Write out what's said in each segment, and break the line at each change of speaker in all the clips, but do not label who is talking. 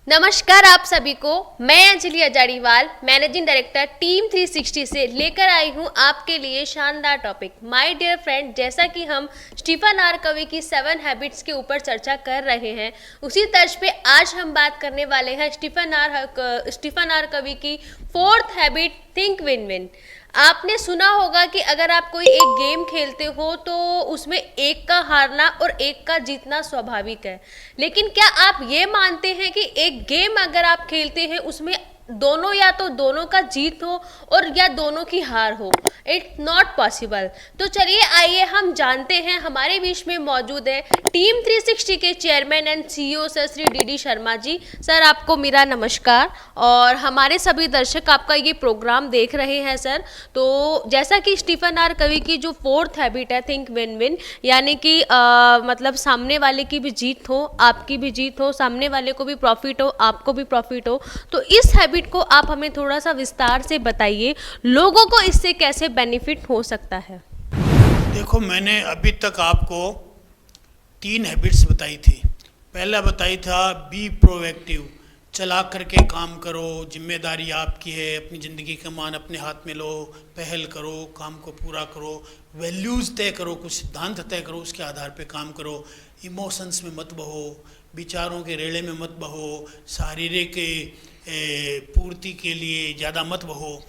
नमस्कार आप सभी को। मैं अंजलि अजाड़ीवाल, मैनेजिंग डायरेक्टर टीम 360 से लेकर आई हूं आपके लिए शानदार टॉपिक। माय डियर फ्रेंड, जैसा कि हम स्टीफन आर कवी की 7 हैबिट्स के ऊपर चर्चा कर रहे हैं, उसी तर्ज पे आज हम बात करने वाले हैं स्टीफन आर कवी की 4th habit, think win win. आपने सुना होगा कि अगर आप कोई एक गेम खेलते हो तो उसमें एक का हारना और एक का जीतना स्वाभाविक है, लेकिन क्या आप ये मानते हैं कि एक गेम अगर आप खेलते हैं उसमें दोनों या तो दोनों का जीत हो और या दोनों की हार हो? It's not possible. तो चलिए आइए हम जानते हैं। हमारे बीच में मौजूद है टीम 360 के chairman and CEO sir Shri D Sharma ji. सर, आपको मेरा नमस्कार। और हमारे सभी दर्शक आपका ये प्रोग्राम देख रहे हैं सर। तो जैसा कि स्टीफन आर कवी की जो 4th हैबिट है, थिंक विन विन, यानी कि मतलब सामने वाले की भी जीत हो, आपकी भी जीत हो, सामने वाले को भी प्रॉफिट हो, आपको भी प्रॉफिट हो। तो इस हैबिट को आप हमें थोड़ा सा विस्तार से बताइए, लोगों को इससे कैसे बेनिफिट हो सकता है।
देखो, मैंने अभी तक आपको 3 हैबिट्स बताई थी। पहला बताई था बी प्रोएक्टिव, चला करके काम करो, जिम्मेदारी आपकी है, अपनी ज़िंदगी का मान अपने हाथ में लो, पहल करो, काम को पूरा करो, वैल्यूज़ तय करो, कुछ सिद्धांत तय करो, उसके आधार पे काम करो, इमोशंस में मत बहो, विचारों के रेड़े में मत बहो, शारीरिक पूर्ति के लिए ज़्यादा मत बहो।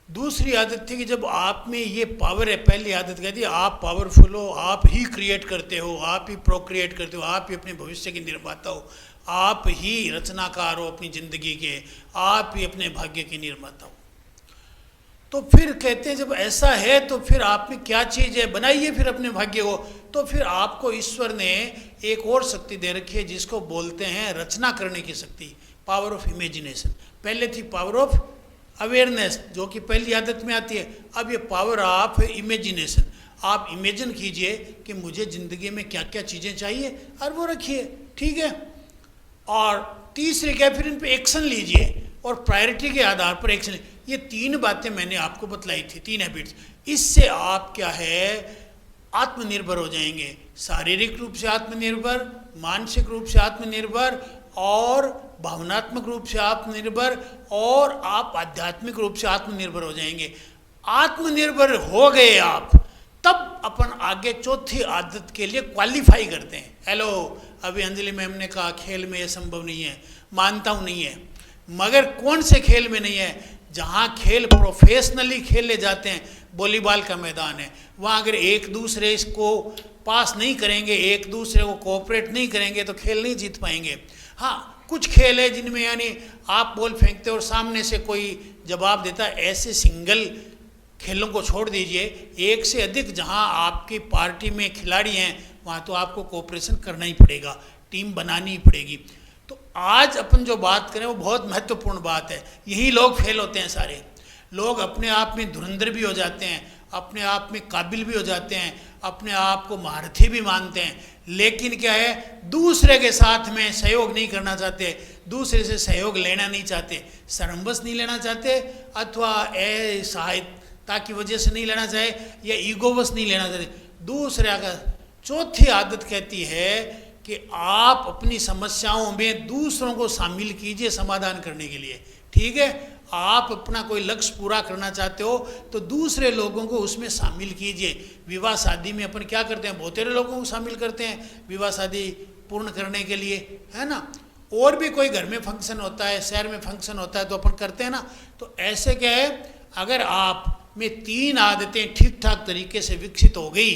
दूसरी आदत थी कि जब आप में ये पावर है, पहली आदत कहती है आप पावरफुल हो, आप ही क्रिएट करते हो, आप ही प्रोक्रिएट करते हो, आप ही अपने भविष्य के निर्माता हो, आप ही रचनाकार हो अपनी ज़िंदगी के, आप ही अपने भाग्य के निर्माता हो। तो फिर कहते हैं जब ऐसा है तो फिर आप में क्या चीज़ है, बनाइए फिर अपने भाग्य को। तो फिर आपको ईश्वर ने एक और शक्ति दे रखी है जिसको बोलते हैं रचना करने की शक्ति, पावर ऑफ इमेजिनेशन। पहले थी पावर ऑफ अवेयरनेस, जो कि पहली आदत में आती है। अब ये पावर ऑफ इमेजिनेशन, आप इमेजिन कीजिए कि मुझे ज़िंदगी में क्या क्या चीज़ें चाहिए और वो रखिए, ठीक है। और तीसरे क्या, फिर इन पे एक्शन लीजिए और प्रायोरिटी के आधार पर एक्शन। ये 3 बातें मैंने आपको बतलाई थी, 3 हैबिट्स। इससे आप क्या है, आत्मनिर्भर हो जाएंगे, शारीरिक रूप से आत्मनिर्भर, मानसिक रूप से आत्मनिर्भर और भावनात्मक रूप से आत्मनिर्भर, और आप आध्यात्मिक रूप से आत्मनिर्भर हो जाएंगे। आत्मनिर्भर हो गए आप, तब अपन आगे चौथी आदत के लिए क्वालिफाई करते हैं। हेलो, अभी अंजलि मैम ने कहा खेल में ये संभव नहीं है, मानता हूँ नहीं है, मगर कौन से खेल में नहीं है? जहाँ खेल प्रोफेशनली खेले जाते हैं, वॉलीबॉल का मैदान है, वहाँ अगर एक दूसरे इसको पास नहीं करेंगे, एक दूसरे को कोऑपरेट नहीं करेंगे तो खेल नहीं जीत पाएंगे। हाँ, कुछ खेल है जिनमें यानी आप बॉल फेंकते हो और सामने से कोई जवाब देता है, ऐसे सिंगल खेलों को छोड़ दीजिए। एक से अधिक जहाँ आपकी पार्टी में खिलाड़ी हैं वहाँ तो आपको कोऑपरेशन करना ही पड़ेगा, टीम बनानी ही पड़ेगी। तो आज अपन जो बात करें वो बहुत महत्वपूर्ण बात है। यही लोग फेल होते हैं, सारे लोग अपने आप में धुरंधर भी हो जाते हैं, अपने आप में काबिल भी हो जाते हैं, अपने आप को महारथी भी मानते हैं, लेकिन क्या है, दूसरे के साथ में सहयोग नहीं करना चाहते, दूसरे से सहयोग लेना नहीं चाहते, शर्मबस नहीं लेना चाहते, अथवा सहायता की वजह से नहीं लेना चाहे, या ईगोवश नहीं लेना चाहते दूसरे का। चौथी आदत कहती है कि आप अपनी समस्याओं में दूसरों को शामिल कीजिए समाधान करने के लिए, ठीक है। आप अपना कोई लक्ष्य पूरा करना चाहते हो तो दूसरे लोगों को उसमें शामिल कीजिए। विवाह शादी में अपन क्या करते हैं, बहुत सारे लोगों को शामिल करते हैं विवाह शादी पूर्ण करने के लिए, है ना। और भी कोई घर में फंक्शन होता है, शहर में फंक्शन होता है तो अपन करते हैं ना। तो ऐसे क्या है, अगर आप में 3 आदतें ठीक ठाक तरीके से विकसित हो गई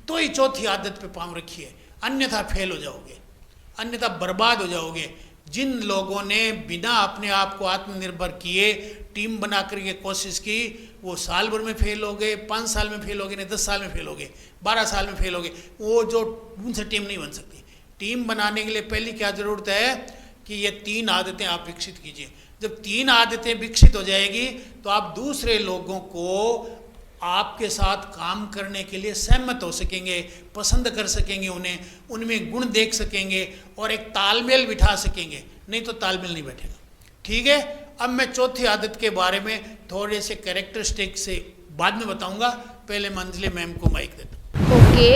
तो ही चौथी आदत पे पाँव रखिए, अन्यथा फेल हो जाओगे, अन्यथा बर्बाद हो जाओगे। जिन लोगों ने बिना अपने आप को आत्मनिर्भर किए टीम बना करके कोशिश की, वो साल भर में फेल हो गए, 5 साल में फेल हो गए, नहीं 10 साल में फेल हो गए, 12 साल में फेल हो गए। वो जो उनसे टीम नहीं बन सकती। टीम बनाने के लिए पहली क्या ज़रूरत है कि ये 3 आदतें आप विकसित कीजिए। जब 3 आदतें विकसित हो जाएगी तो आप दूसरे लोगों को आपके साथ काम करने के लिए सहमत हो सकेंगे, पसंद कर सकेंगे, उन्हें उनमें गुण देख सकेंगे और एक तालमेल बिठा सकेंगे, नहीं तो तालमेल नहीं बैठेगा, ठीक है। अब मैं चौथी आदत के बारे में थोड़े से कैरेक्टरिस्टिक से बाद में बताऊंगा, पहले मैं अंजलि मैम को माइक देता हूँ।
ओके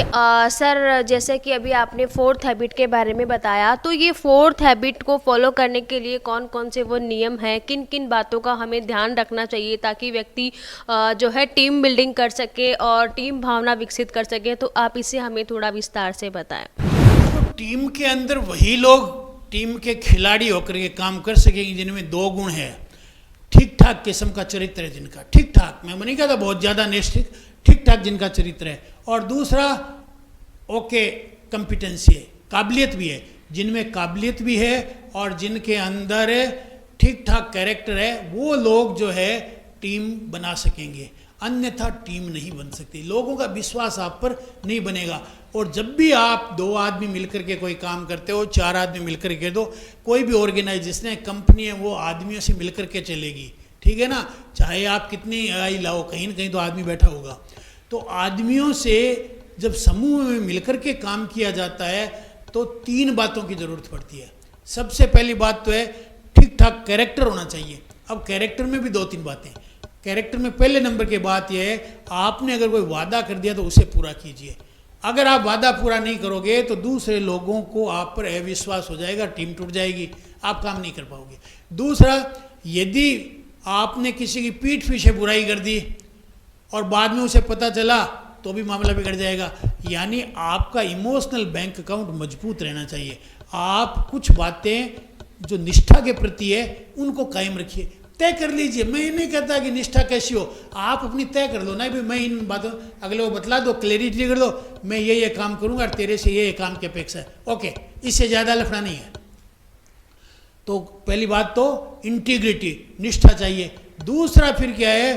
सर, जैसे कि अभी आपने फोर्थ हैबिट के बारे में बताया, तो ये फोर्थ हैबिट को फॉलो करने के लिए कौन कौन से वो नियम हैं, किन किन बातों का हमें ध्यान रखना चाहिए ताकि व्यक्ति जो है टीम बिल्डिंग कर सके और टीम भावना विकसित कर सके, तो आप इसे हमें थोड़ा विस्तार से बताएं।
तो टीम के अंदर वही लोग टीम के खिलाड़ी होकर के काम कर सकेंगे जिनमें दो गुण है। ठीक ठाक किस्म का चरित्र है जिनका, ठीक ठाक, मैं नहीं कहता बहुत ज़्यादा निष्ठिक, ठीक ठाक जिनका चरित्र है। और दूसरा ओके कॉम्पिटेंसी है, काबिलियत भी है, जिनमें काबिलियत भी है और जिनके अंदर ठीक ठाक कैरेक्टर है, वो लोग जो है टीम बना सकेंगे। अन्यथा टीम नहीं बन सकती, लोगों का विश्वास आप पर नहीं बनेगा। और जब भी आप दो आदमी मिलकर के कोई काम करते हो, चार आदमी मिलकर के दो, कोई भी ऑर्गेनाइजेशन है, कंपनी है, वो आदमियों से मिलकर के चलेगी, ठीक है ना। चाहे आप कितनी AI लाओ, कहीं ना कहीं तो आदमी बैठा होगा। तो आदमियों से जब समूह में मिलकर के काम किया जाता है तो तीन बातों की ज़रूरत पड़ती है। सबसे पहली बात तो है ठीक ठाक कैरेक्टर होना चाहिए। अब कैरेक्टर में भी दो तीन बातें। कैरेक्टर में पहले नंबर की बात यह है, आपने अगर कोई वादा कर दिया तो उसे पूरा कीजिए। अगर आप वादा पूरा नहीं करोगे तो दूसरे लोगों को आप पर अविश्वास हो जाएगा, टीम टूट जाएगी, आप काम नहीं कर पाओगे। दूसरा, यदि आपने किसी की पीठ पीछे बुराई कर दी और बाद में उसे पता चला तो भी मामला बिगड़ जाएगा। यानी आपका इमोशनल बैंक अकाउंट मजबूत रहना चाहिए। आप कुछ बातें जो निष्ठा के प्रति है उनको कायम रखिए, तय कर लीजिए। मैं ये नहीं कहता कि निष्ठा कैसी हो, आप अपनी तय कर लो ना, भाई मैं इन बातों अगले को बतला दो, क्लैरिटी कर दो, मैं ये काम करूँगा और तेरे से ये काम की अपेक्षा है, ओके, इससे ज़्यादा लफड़ा नहीं है। तो पहली बात तो इंटीग्रिटी, निष्ठा चाहिए। दूसरा फिर क्या है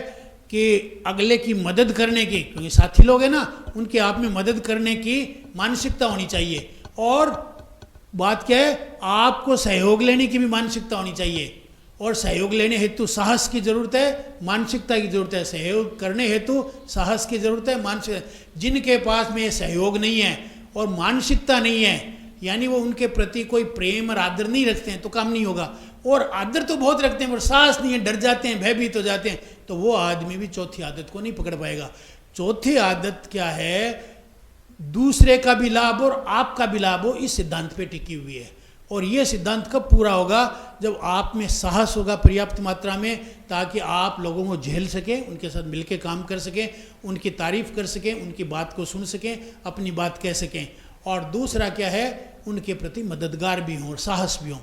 कि अगले की मदद करने की, क्योंकि साथी लोग हैं ना, उनके आप में मदद करने की मानसिकता होनी चाहिए। और बात क्या है, आपको सहयोग लेने की भी मानसिकता होनी चाहिए। और सहयोग लेने हेतु साहस की ज़रूरत है, मानसिकता की ज़रूरत है। सहयोग करने हेतु साहस की ज़रूरत है, मानसिक। जिनके पास में सहयोग नहीं है और मानसिकता नहीं है, यानी वो उनके प्रति कोई प्रेम और आदर नहीं रखते हैं, तो काम नहीं होगा। और आदर तो बहुत रखते हैं पर साहस नहीं है, डर जाते हैं, भयभीत हो जाते हैं, तो वो आदमी भी चौथी आदत को नहीं पकड़ पाएगा। चौथी आदत क्या है, दूसरे का भी लाभ और आपका भी लाभ हो, इस सिद्धांत पे टिकी हुई है। और ये सिद्धांत कब पूरा होगा, जब आप में साहस होगा पर्याप्त मात्रा में, ताकि आप लोगों को झेल सकें, उनके साथ मिलकर काम कर सकें, उनकी तारीफ कर सकें, उनकी बात को सुन सकें, अपनी बात कह सकें। और दूसरा क्या है, उनके प्रति मददगार भी हों और साहस भी हों।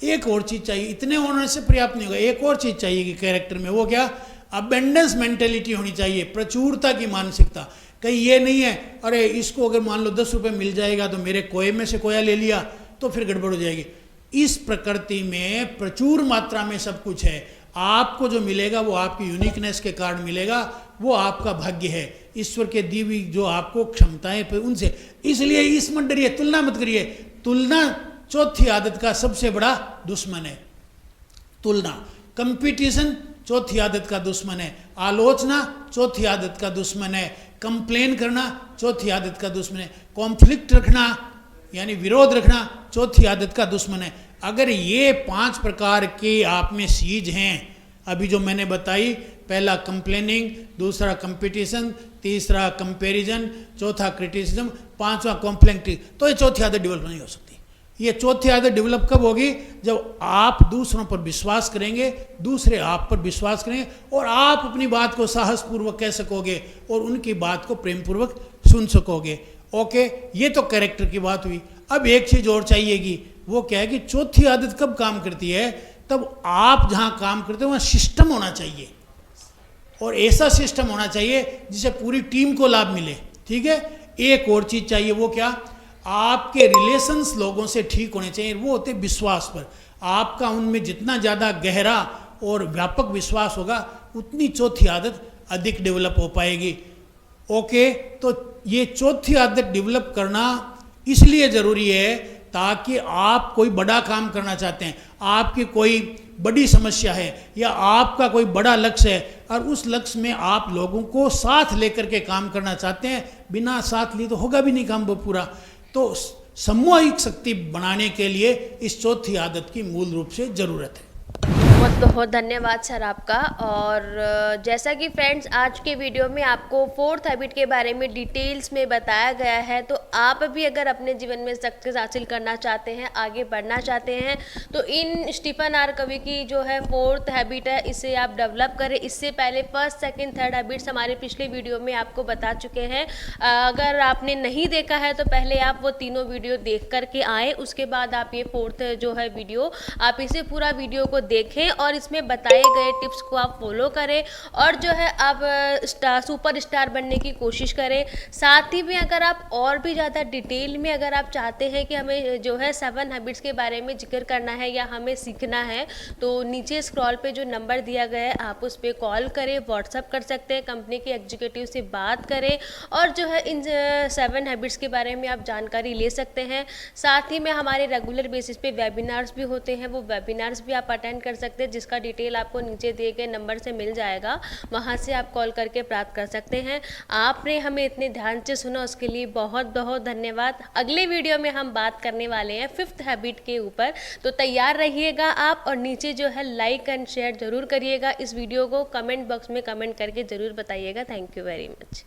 एक और चीज़ चाहिए, इतने होने से पर्याप्त नहीं होगा, एक और चीज़ चाहिए कि कैरेक्टर में, वो क्या, अबेंडेंस मेंटेलिटी होनी चाहिए, प्रचुरता की मानसिकता। कहीं ये नहीं है अरे इसको अगर मान लो 10 रुपये मिल जाएगा तो मेरे कोए में से कोया ले लिया तो फिर गड़बड़ हो जाएगी। इस प्रकृति में प्रचुर मात्रा में सब कुछ है, आपको जो मिलेगा वो आपकी यूनिकनेस के कारण मिलेगा, वो आपका भाग्य है, ईश्वर के दी हुई जो आपको क्षमताएं पे उनसे। इसलिए इस मत डरिए, तुलना मत करिए। तुलना चौथी आदत का सबसे बड़ा दुश्मन है। तुलना, कंपटीशन चौथी आदत का दुश्मन है, आलोचना चौथी आदत का दुश्मन है, कंप्लेन करना चौथी आदत का दुश्मन है, कॉन्फ्लिक्ट रखना यानी विरोध रखना चौथी आदत का दुश्मन है। अगर ये 5 प्रकार के आप में चीज हैं अभी जो मैंने बताई, पहला कंप्लेनिंग, दूसरा कंपटीशन, तीसरा कंपैरिजन, चौथा क्रिटिसिज्म, पांचवा कॉम्प्लेंट, तो ये चौथी आदत डेवलप नहीं हो सकती। ये चौथी आदत डेवलप कब होगी, जब आप दूसरों पर विश्वास करेंगे, दूसरे आप पर विश्वास करेंगे और आप अपनी बात को साहसपूर्वक कह सकोगे और उनकी बात को प्रेमपूर्वक सुन सकोगे। ओके, ये तो कैरेक्टर की बात हुई। अब एक चीज़ और चाहिएगी, वो क्या है कि चौथी आदत कब काम करती है, तब आप जहाँ काम करते हो वहाँ सिस्टम होना चाहिए और ऐसा सिस्टम होना चाहिए जिससे पूरी टीम को लाभ मिले। ठीक है, एक और चीज़ चाहिए, वो क्या, आपके रिलेशंस लोगों से ठीक होने चाहिए, वो होते विश्वास पर। आपका उनमें जितना ज़्यादा गहरा और व्यापक विश्वास होगा उतनी चौथी आदत अधिक डेवलप हो पाएगी। ओके, तो ये चौथी आदत डेवलप करना इसलिए ज़रूरी है ताकि आप कोई बड़ा काम करना चाहते हैं, आपकी कोई बड़ी समस्या है या आपका कोई बड़ा लक्ष्य है और उस लक्ष्य में आप लोगों को साथ लेकर के काम करना चाहते हैं, बिना साथ लिए तो होगा भी नहीं काम वो पूरा। तो सामूहिक शक्ति बनाने के लिए इस चौथी आदत की मूल रूप से ज़रूरत है।
बहुत धन्यवाद सर आपका। और जैसा कि फ्रेंड्स आज के वीडियो में आपको फोर्थ हैबिट के बारे में डिटेल्स में बताया गया है, तो आप भी अगर अपने जीवन में सक्सेस हासिल करना चाहते हैं, आगे बढ़ना चाहते हैं, तो इन स्टीफन आर कवी की जो है फोर्थ हैबिट है, इसे आप डेवलप करें। इससे पहले फर्स्ट सेकंड थर्ड हैबिट्स हमारे पिछले वीडियो में आपको बता चुके हैं। अगर आपने नहीं देखा है तो पहले आप वो तीनों वीडियो देख करके आए, उसके बाद आप ये फोर्थ जो है वीडियो, आप इसे पूरा वीडियो को देखें और इसमें बताए गए टिप्स को आप फॉलो करें और जो है आप सुपर स्टार बनने की कोशिश करें। साथ ही में अगर आप और भी ज़्यादा डिटेल में अगर आप चाहते हैं कि हमें जो है 7 हैबिट्स के बारे में जिक्र करना है या हमें सीखना है, तो नीचे स्क्रॉल पे जो नंबर दिया गया है आप उस पर कॉल करें, व्हाट्सअप कर सकते हैं, कंपनी के एग्जीक्यूटिव से बात करें और जो है इन 7 हैबिट्स के बारे में आप जानकारी ले सकते हैं। साथ ही में हमारे रेगुलर बेसिस पे वेबिनार्स भी होते हैं, वो वेबिनार्स भी आप अटेंड कर सकते हैं, जिसका डिटेल आपको नीचे दिए गए नंबर से मिल जाएगा, वहाँ से आप कॉल करके प्राप्त कर सकते हैं। आपने हमें इतने ध्यान से सुना उसके लिए बहुत बहुत धन्यवाद। अगले वीडियो में हम बात करने वाले हैं 5th हैबिट के ऊपर, तो तैयार रहिएगा आप और नीचे जो है लाइक एंड शेयर जरूर करिएगा। इस वीडियो को कमेंट बॉक्स में कमेंट करके ज़रूर बताइएगा। Thank you very much.